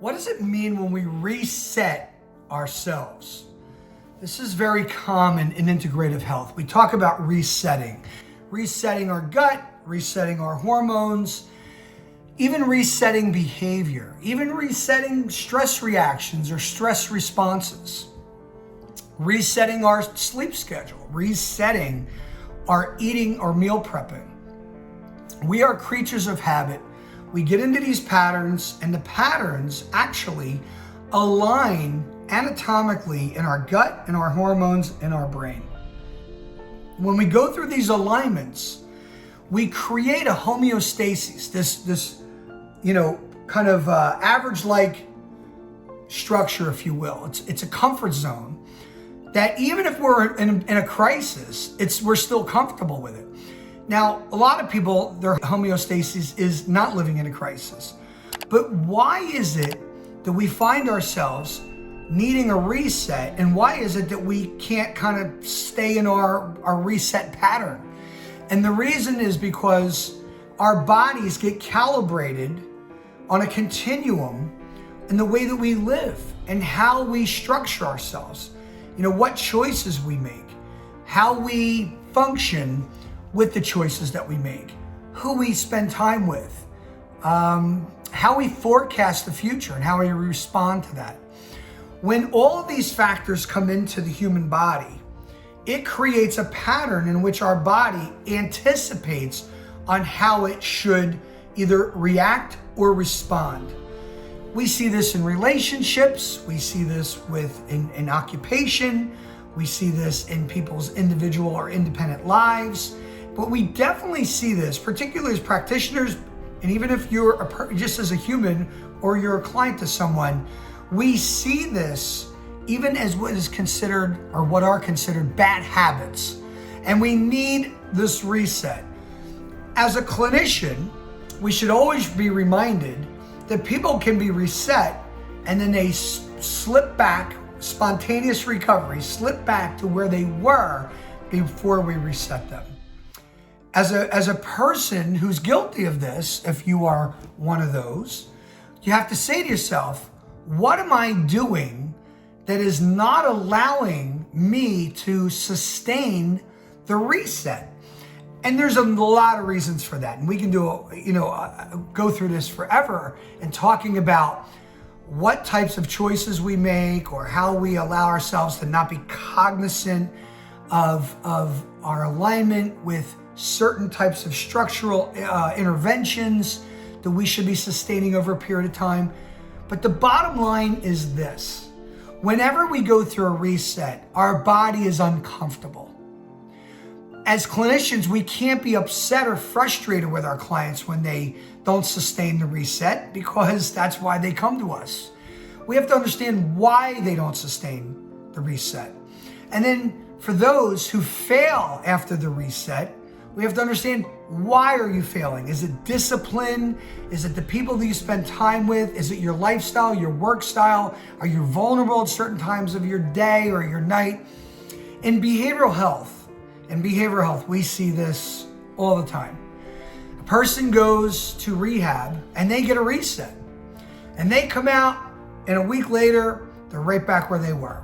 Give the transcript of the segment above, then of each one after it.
What does it mean when we reset ourselves? This is very common in integrative health. We talk about resetting our gut, resetting our hormones, even resetting behavior, even resetting stress reactions or stress responses, resetting our sleep schedule, resetting our eating or meal prepping. We are creatures of habit. We get into these patterns, and the patterns actually align anatomically in our gut, in our hormones, in our brain. When we go through these alignments, we create a homeostasis, this kind of average-like structure, if you will. It's a comfort zone that even if we're in a crisis, we're still comfortable with it. Now, a lot of people, their homeostasis is not living in a crisis. But why is it that we find ourselves needing a reset, and why is it that we can't kind of stay in our reset pattern? And the reason is because our bodies get calibrated on a continuum in the way that we live and how we structure ourselves. What choices we make, how we function with the choices that we make, who we spend time with, how we forecast the future and how we respond to that. When all of these factors come into the human body, it creates a pattern in which our body anticipates on how it should either react or respond. We see this in relationships, we see this in occupation, we see this in people's individual or independent lives, but we definitely see this, particularly as practitioners, and even if you're just as a human or you're a client to someone, we see this even as what is considered or what are considered bad habits. And we need this reset. As a clinician, we should always be reminded that people can be reset and then they slip back, spontaneous recovery, slip back to where they were before we reset them. As a person who's guilty of this, if you are one of those, you have to say to yourself, what am I doing that is not allowing me to sustain the reset? And there's a lot of reasons for that. And we can go through this forever and talking about what types of choices we make or how we allow ourselves to not be cognizant of our alignment with certain types of structural interventions that we should be sustaining over a period of time. But the bottom line is this: whenever we go through a reset, our body is uncomfortable. As clinicians, we can't be upset or frustrated with our clients when they don't sustain the reset, because that's why they come to us. We have to understand why they don't sustain the reset. And then for those who fail after the reset, we have to understand, why are you failing? Is it discipline? Is it the people that you spend time with? Is it your lifestyle, your work style? Are you vulnerable at certain times of your day or your night? In behavioral health, we see this all the time. A person goes to rehab and they get a reset. And they come out, and a week later, they're right back where they were.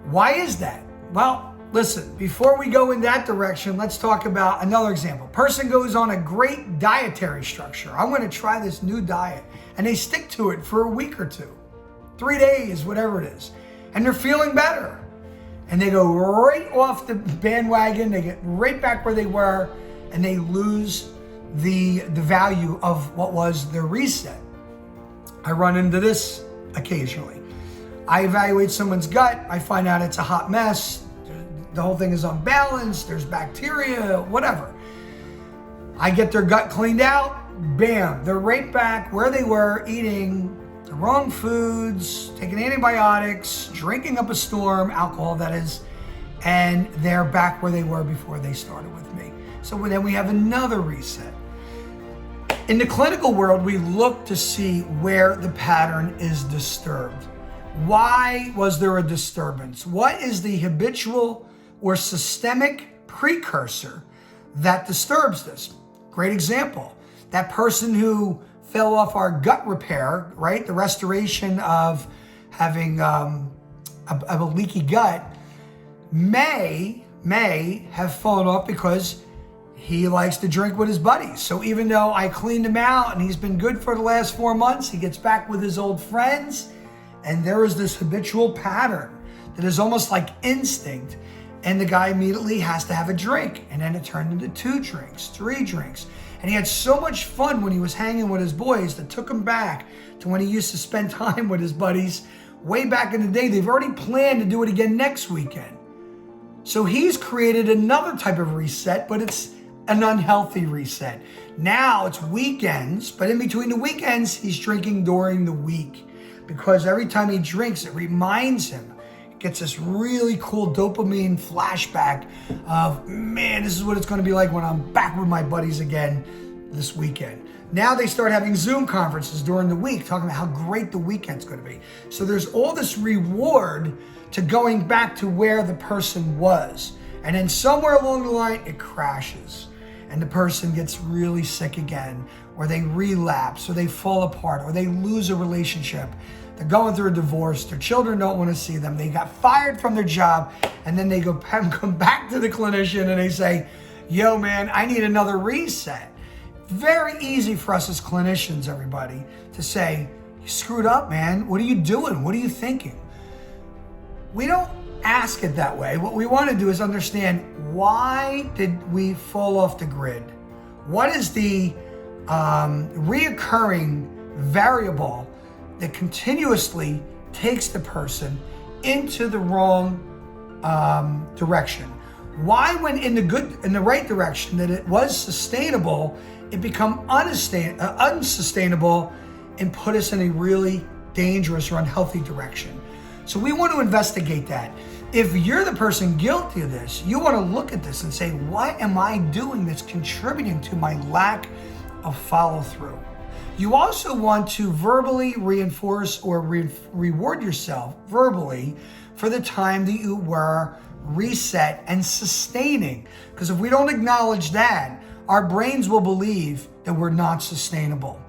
Why is that? Well, listen, before we go in that direction, let's talk about another example. Person goes on a great dietary structure. I'm going to try this new diet. And they stick to it for a week or two, 3 days, whatever it is. And they're feeling better. And they go right off the bandwagon. They get right back where they were, and they lose the value of what was their reset. I run into this occasionally. I evaluate someone's gut. I find out it's a hot mess. The whole thing is unbalanced. There's bacteria, whatever. I get their gut cleaned out. Bam, they're right back where they were, eating the wrong foods, taking antibiotics, drinking up a storm, alcohol that is, and they're back where they were before they started with me. So then we have another reset. In the clinical world, we look to see where the pattern is disturbed. Why was there a disturbance? What is the habitual or systemic precursor that disturbs this? Great example. That person who fell off our gut repair, right? The restoration of having of a leaky gut may have fallen off because he likes to drink with his buddies. So even though I cleaned him out and he's been good for the last 4 months, he gets back with his old friends, and there is this habitual pattern that is almost like instinct, and the guy immediately has to have a drink, and then it turned into 2 drinks, 3 drinks. And he had so much fun when he was hanging with his boys that took him back to when he used to spend time with his buddies way back in the day. They've already planned to do it again next weekend. So he's created another type of reset, but it's an unhealthy reset. Now it's weekends, but in between the weekends, he's drinking during the week, because every time he drinks, it reminds him, gets this really cool dopamine flashback of, man, this is what it's going to be like when I'm back with my buddies again this weekend. Now they start having Zoom conferences during the week, talking about how great the weekend's going to be. So there's all this reward to going back to where the person was. And then somewhere along the line, it crashes. And the person gets really sick again, or they relapse, or they fall apart, or they lose a relationship. They're going through a divorce. Their children don't want to see them. They got fired from their job, and then they come back to the clinician and they say, yo, man, I need another reset. Very easy for us as clinicians, everybody, to say, you screwed up, man. What are you doing? What are you thinking? We don't ask it that way. What we want to do is understand, why did we fall off the grid? What is the reoccurring variable that continuously takes the person into the wrong direction? Why, when in the right direction, that it was sustainable, it become unsustainable and put us in a really dangerous or unhealthy direction? So we want to investigate that. If you're the person guilty of this, you want to look at this and say, what am I doing that's contributing to my lack of follow through? You also want to verbally reinforce or reward yourself verbally for the time that you were reset and sustaining. Because if we don't acknowledge that, our brains will believe that we're not sustainable.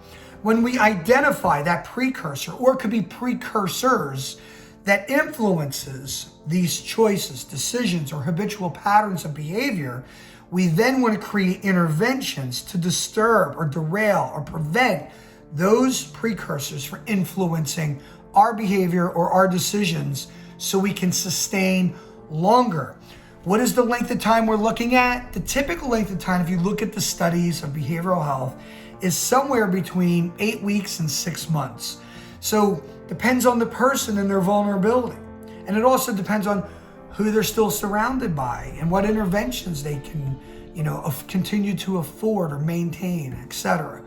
When we identify that precursor, or it could be precursors, that influences these choices, decisions, or habitual patterns of behavior, we then want to create interventions to disturb or derail or prevent those precursors from influencing our behavior or our decisions, so we can sustain longer. What is the length of time we're looking at? The typical length of time, if you look at the studies of behavioral health, is somewhere between 8 weeks and 6 months. So depends on the person and their vulnerability. And it also depends on who they're still surrounded by and what interventions they can, continue to afford or maintain, etc.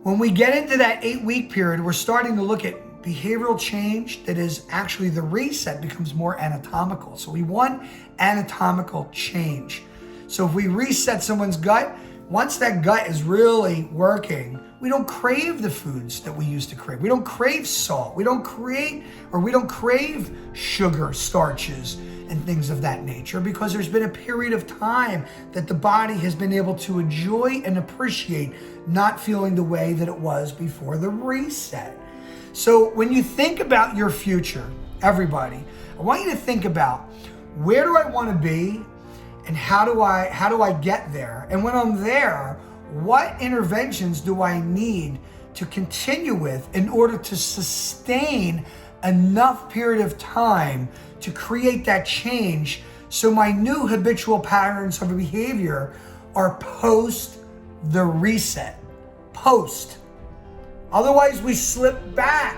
When we get into that 8-week period, we're starting to look at behavioral change that is actually, the reset becomes more anatomical. So we want anatomical change. So if we reset someone's gut, once that gut is really working, we don't crave the foods that we used to crave. We don't crave salt. We don't crave sugar, starches, and things of that nature, because there's been a period of time that the body has been able to enjoy and appreciate not feeling the way that it was before the reset. So when you think about your future, everybody, I want you to think about, where do I want to be, and how do I get there? And when I'm there, what interventions do I need to continue with in order to sustain enough period of time to create that change, so my new habitual patterns of behavior are post the reset? Post. Otherwise, we slip back.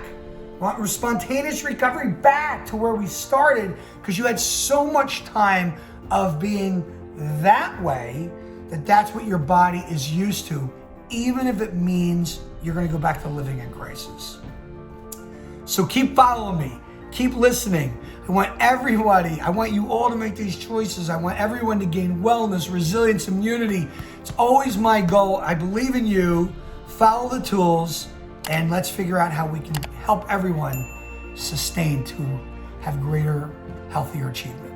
Want spontaneous recovery back to where we started, because you had so much time of being that way that's what your body is used to, even if it means you're going to go back to living in crisis. So keep following me, keep listening. I want you all to make these choices. I want everyone to gain wellness, resilience, immunity. It's always my goal. I believe in you. Follow the tools, and let's figure out how we can help everyone sustain to have greater, healthier achievement.